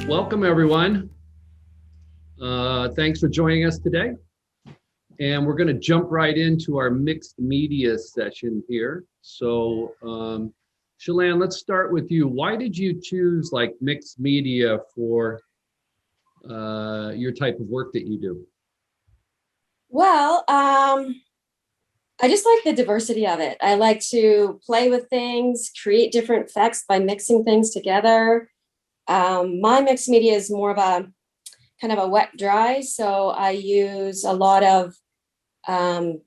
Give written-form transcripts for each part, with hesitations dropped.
Welcome, everyone. Thanks for joining us today. And we're going to jump right into our mixed media session here. So, Shalane, let's start with you. Why did you choose like mixed media for your type of work that you do? Well, I just like the diversity of it. I like to play with things, create different effects by mixing things together. My mixed media is more of a kind of a wet dry. So I use a lot of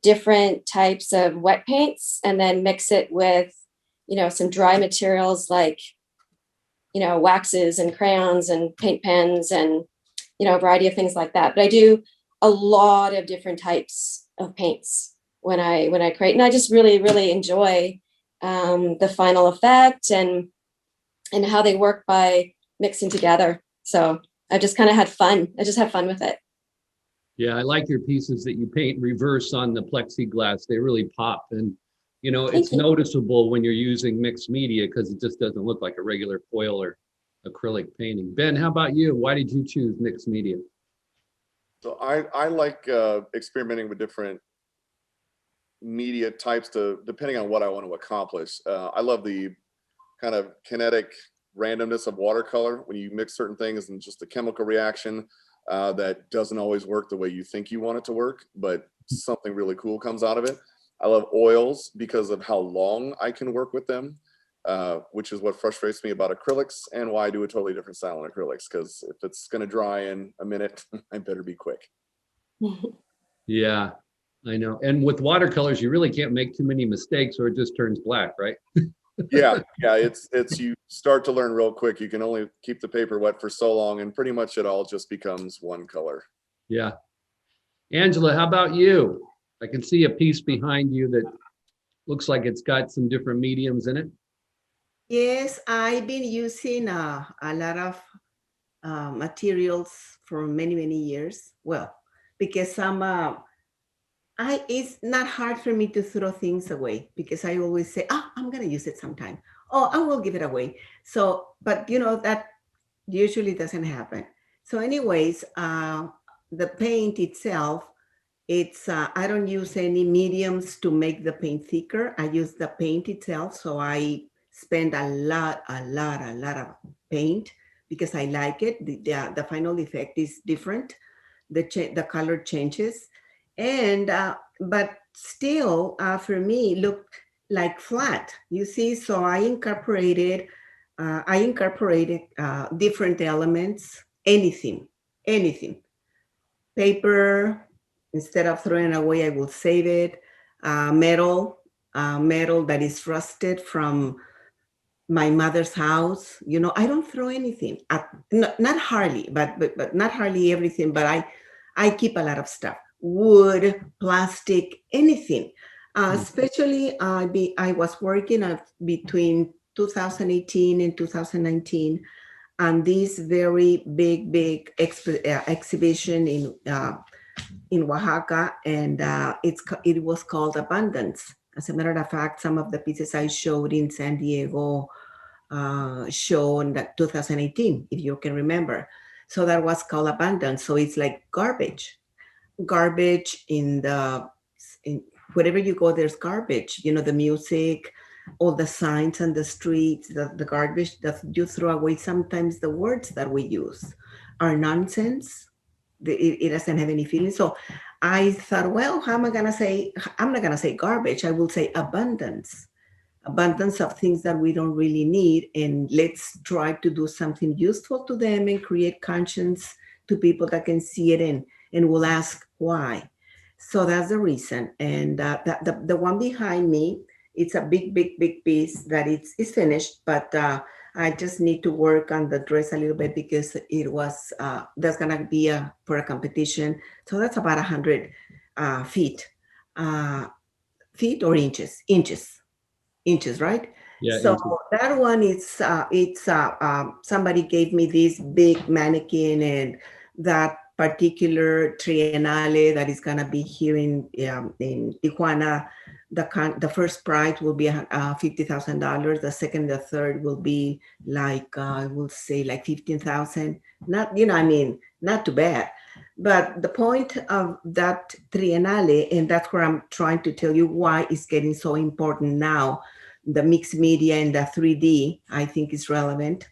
different types of wet paints and then mix it with, some dry materials like, waxes and crayons and paint pens and, a variety of things like that. But I do a lot of different types of paints when I create, and I just really, really enjoy the final effect and how they work by mixing together. So I just kind of had fun. I just have fun with it. Yeah, I like your pieces that you paint reverse on the plexiglass. They really pop. And, it's noticeable when you're using mixed media because it just doesn't look like a regular foil or acrylic painting. Ben, how about you? Why did you choose mixed media? So I like experimenting with different media types depending on what I want to accomplish. I love the kind of kinetic randomness of watercolor when you mix certain things and just the chemical reaction that doesn't always work the way you think you want it to work, but something really cool comes out of it. I love oils because of how long I can work with them, which is what frustrates me about acrylics and why I do a totally different style in acrylics, because if it's going to dry in a minute, I better be quick. Yeah, I know. And with watercolors, you really can't make too many mistakes or it just turns black, right? Yeah, it's you start to learn real quick. You can only keep the paper wet for so long and pretty much it all just becomes one color. Yeah. Angela, how about you? I can see a piece behind you that looks like it's got some different mediums in it. Yes, I've been using a lot of materials for many, many years. Well, because it's not hard for me to throw things away because I always say, I'm going to use it sometime. Oh, I will give it away. So, but that usually doesn't happen. So anyways, the paint itself, I don't use any mediums to make the paint thicker. I use the paint itself. So I spend a lot of paint because I like it. The final effect is different. The color changes. And, but still for me, look like flat, you see? So I incorporated different elements, anything, paper. Instead of throwing it away, I will save it. Metal that is rusted from my mother's house. I don't throw anything. Not hardly, but not hardly everything. But I keep a lot of stuff. Wood, plastic, anything. Especially, I was working between 2018 and 2019 on this very big exhibition in Oaxaca, and it was called Abundance. As a matter of fact, some of the pieces I showed in San Diego show in 2018, if you can remember. So that was called Abundance. So it's like garbage in wherever you go, there's garbage. The music, all the signs on the streets, the garbage that you throw away. Sometimes the words that we use are nonsense. It doesn't have any feeling. So I thought, well, how am I gonna say? I'm not gonna say garbage. I will say abundance of things that we don't really need, and let's try to do something useful to them and create conscience to people that can see it and will ask why. So that's the reason. And the one behind me, it's a big piece that it's finished, but I just need to work on the dress a little bit because it was, that's gonna be for a competition. So that's about 100 feet or inches, right? Yeah. So that one is, somebody gave me this big mannequin and that particular triennale that is gonna be here in Tijuana The first prize will be $50,000. The second, the third will be like I will say like 15,000. Not, I mean, not too bad. But the point of that triennale, and that's where I'm trying to tell you why it's getting so important now. The mixed media and the 3D, I think is relevant.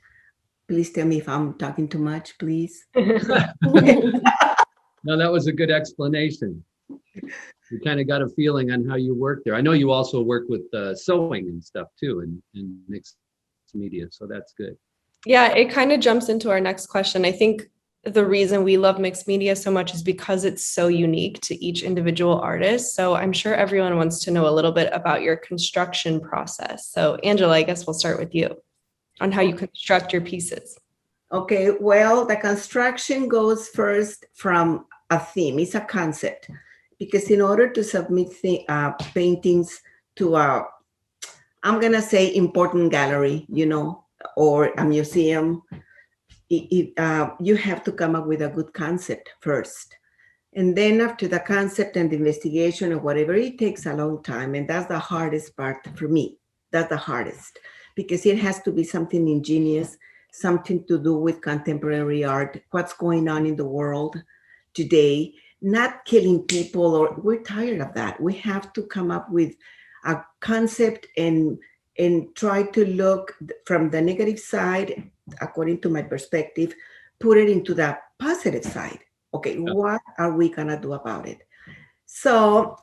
Please tell me if I'm talking too much, please. No, that was a good explanation. You kind of got a feeling on how you work there. I know you also work with sewing and stuff too, and mixed media, so that's good. Yeah, it kind of jumps into our next question. I think the reason we love mixed media so much is because it's so unique to each individual artist. So I'm sure everyone wants to know a little bit about your construction process. So Angela, I guess we'll start with you on how you construct your pieces. Okay, well, the construction goes first from a theme. It's a concept. Because in order to submit paintings to I'm going to say important gallery, or a museum, you have to come up with a good concept first. And then after the concept and the investigation or whatever, it takes a long time. And that's the hardest part for me. That's the hardest, because it has to be something ingenious, something to do with contemporary art, what's going on in the world today, not killing people, or we're tired of that. We have to come up with a concept and try to look from the negative side, according to my perspective, put it into the positive side. Okay, what are we gonna do about it? So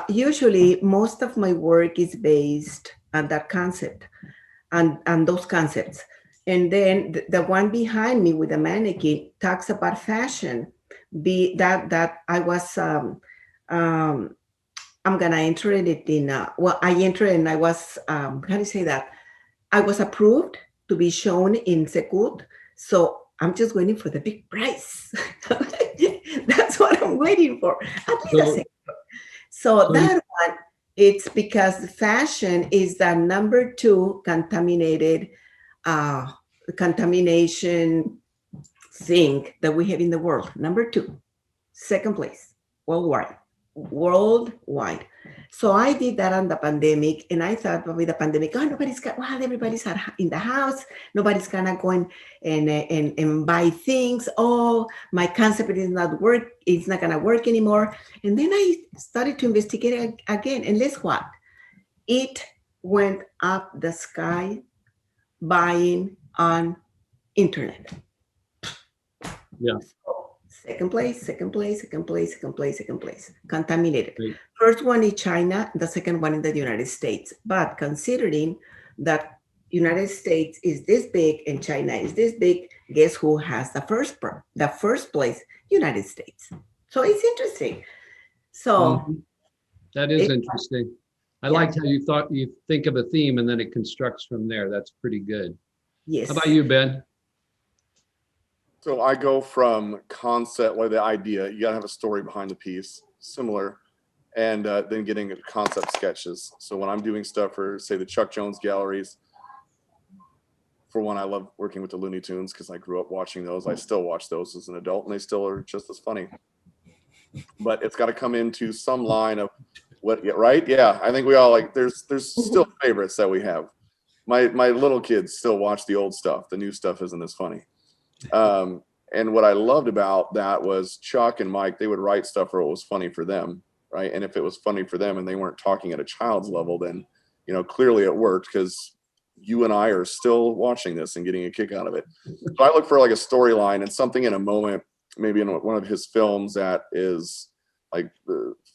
usually most of my work is based on that concept and those concepts. And then the one behind me with the mannequin talks about fashion. That I was I'm gonna enter it in I entered and I was how do you say that? I was approved to be shown in Secut. So I'm just waiting for the big prize. That's what I'm waiting for. At least so that one, it's because fashion is the number 2 contamination thing that we have in the world. Number 2, second place, worldwide. So I did that on the pandemic, and I thought with the pandemic, everybody's in the house. Nobody's gonna go and buy things. Oh, my concept is not work. It's not gonna work anymore. And then I started to investigate again, and guess what? It went up the sky, buying on internet. Yeah. Second place, contaminated. Great. First one is China, the second one in the United States. But considering that United States is this big and China is this big, guess who has the first place? United States. So it's interesting. So that is interesting. I liked how you think of a theme and then it constructs from there. That's pretty good. Yes. How about you, Ben? So I go from concept, like the idea, you gotta have a story behind the piece, similar, and then getting concept sketches. So when I'm doing stuff for, say, the Chuck Jones galleries, for one, I love working with the Looney Tunes because I grew up watching those. I still watch those as an adult, and they still are just as funny. But it's got to come into some line of what, right? Yeah, I think we all like. There's still favorites that we have. My little kids still watch the old stuff. The new stuff isn't as funny. And what I loved about that was Chuck and Mike, they would write stuff where it was funny for them, right? And if it was funny for them and they weren't talking at a child's level, then, clearly it worked because you and I are still watching this and getting a kick out of it. So I look for like a storyline and something in a moment, maybe in one of his films that is like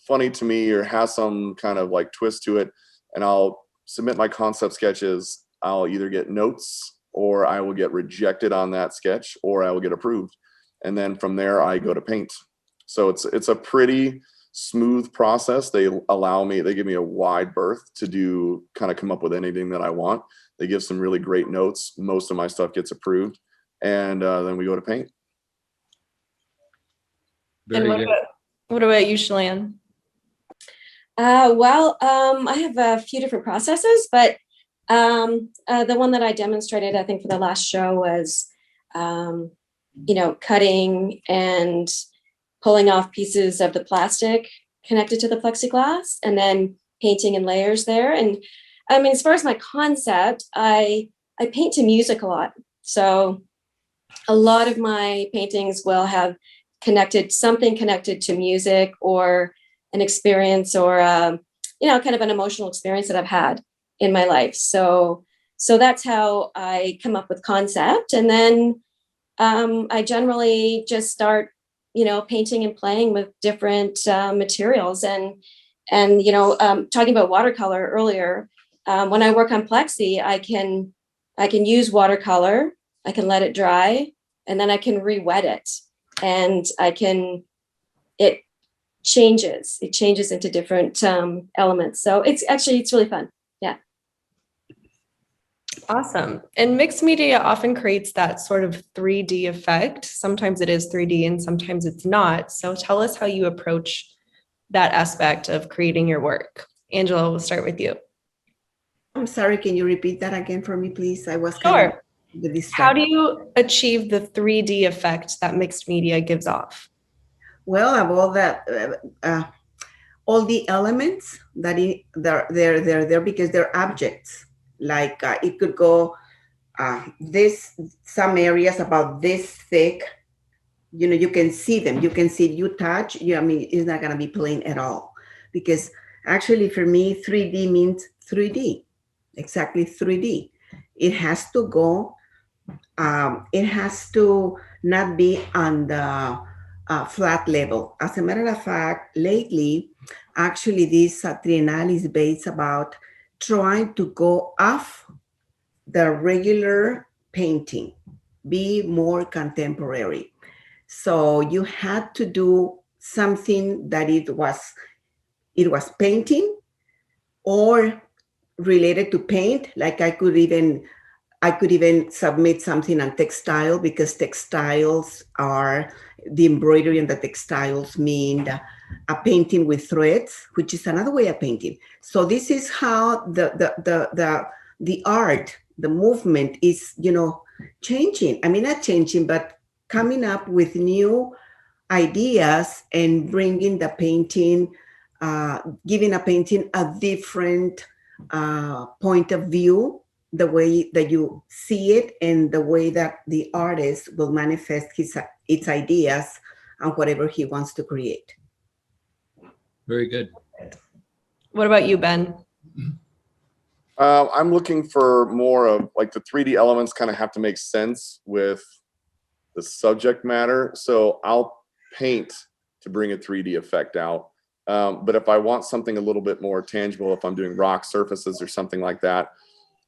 funny to me or has some kind of like twist to it. And I'll submit my concept sketches. I'll either get notes or I will get rejected on that sketch, or I will get approved. And then from there, I go to paint. So it's a pretty smooth process. They give me a wide berth to come up with anything that I want. They give some really great notes. Most of my stuff gets approved. And then we go to paint. And what about you, Shalane? I have a few different processes, but the one that I demonstrated, I think, for the last show was, cutting and pulling off pieces of the plastic connected to the plexiglass and then painting in layers there. And I mean, as far as my concept, I paint to music a lot. So a lot of my paintings will have something connected to music or an experience or, kind of an emotional experience that I've had in my life. So that's how I come up with concept. And then I generally just start, painting and playing with different materials. And talking about watercolor earlier, when I work on plexi, I can use watercolor, I can let it dry, and then I can re-wet it. And it changes into different elements. So it's really fun. Yeah. Awesome. And mixed media often creates that sort of 3D effect. Sometimes it is 3D and sometimes it's not. So tell us how you approach that aspect of creating your work. Angela, we'll start with you. I'm sorry, can you repeat that again for me, please? I was Sure. distracted. How do you achieve the 3D effect that mixed media gives off? Well, of all the elements that they're there because they're objects. Like it could go some areas about this thick. You can see them. You can see, you touch. I mean, it's not gonna be plain at all, because actually for me, 3D means 3D, exactly 3D. It has to go. It has to not be on the flat level. As a matter of fact, lately, actually, this triennale is based about trying to go off the regular painting, be more contemporary. So you had to do something that it was painting or related to paint. Like I could even submit something on textile, because textiles are the embroidery, and the textiles mean a painting with threads, which is another way of painting. So this is how the art, the movement is, changing. I mean, not changing, but coming up with new ideas and bringing the painting, giving a painting a different point of view, the way that you see it and the way that the artist will manifest its ideas on whatever he wants to create. Very good. What about you, Ben? I'm looking for more of like the 3D elements kind of have to make sense with the subject matter. So I'll paint to bring a 3D effect out. But if I want something a little bit more tangible, if I'm doing rock surfaces or something like that,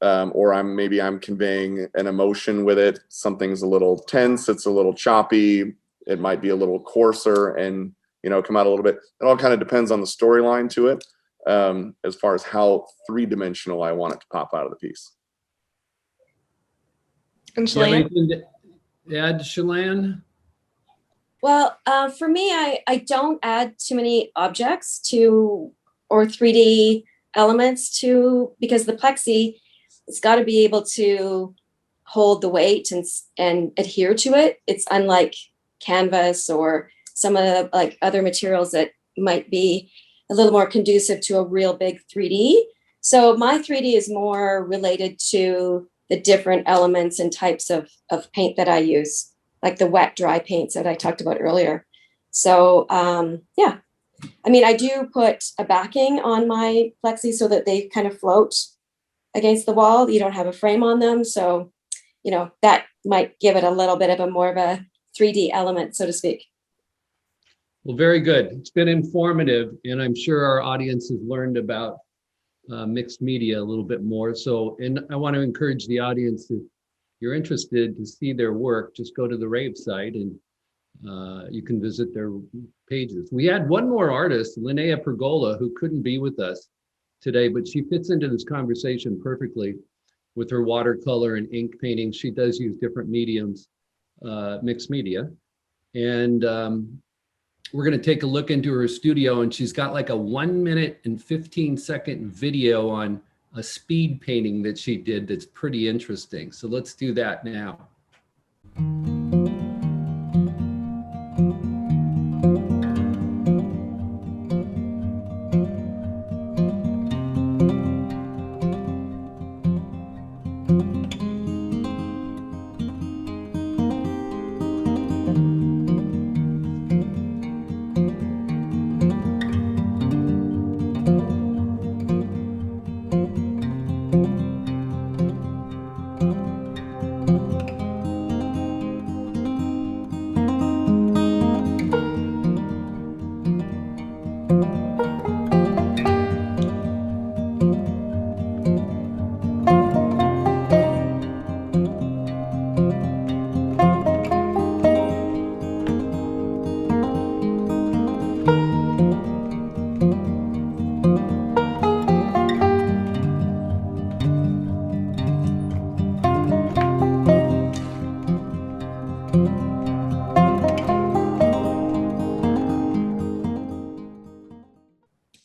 or I'm conveying an emotion with it, something's a little tense, it's a little choppy, it might be a little coarser and, come out a little bit. It all kind of depends on the storyline to it, as far as how 3-dimensional I want it to pop out of the piece. And Do you have Shalane? anything to add, Shalane? Well, for me, I don't add too many objects or 3D elements because the plexi, it's got to be able to hold the weight and adhere to it. It's unlike canvas or some of the like other materials that might be a little more conducive to a real big 3D. So my 3D is more related to the different elements and types of paint that I use, like the wet, dry paints that I talked about earlier. So yeah, I mean, I do put a backing on my plexi so that they kind of float against the wall. You don't have a frame on them. So, that might give it a little bit of more of a 3D element, so to speak. Well, very good. It's been informative, and I'm sure our audience has learned about mixed media a little bit more. So, and I want to encourage the audience, if you're interested to see their work, just go to the RAVE site and you can visit their pages. We had one more artist, Linnea Pergola, who couldn't be with us today, but she fits into this conversation perfectly with her watercolor and ink painting. She does use different mediums, mixed media. And we're going to take a look into her studio, and she's got like a 1 minute and 15-second video on a speed painting that she did that's pretty interesting. So let's do that now.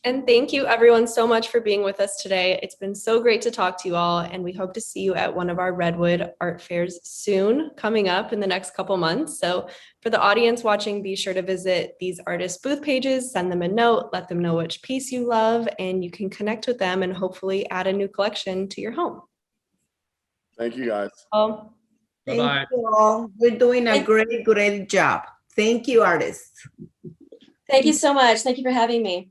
And thank you everyone so much for being with us today. It's been so great to talk to you all, and we hope to see you at one of our Redwood art fairs soon, coming up in the next couple months. So for the audience watching, be sure to visit these artist booth pages, send them a note, let them know which piece you love, and you can connect with them and hopefully add a new collection to your home. Thank you, guys. Oh, Thank Bye-bye. you all. You're doing a great job. Thank you, artists. Thank you so much. Thank you for having me.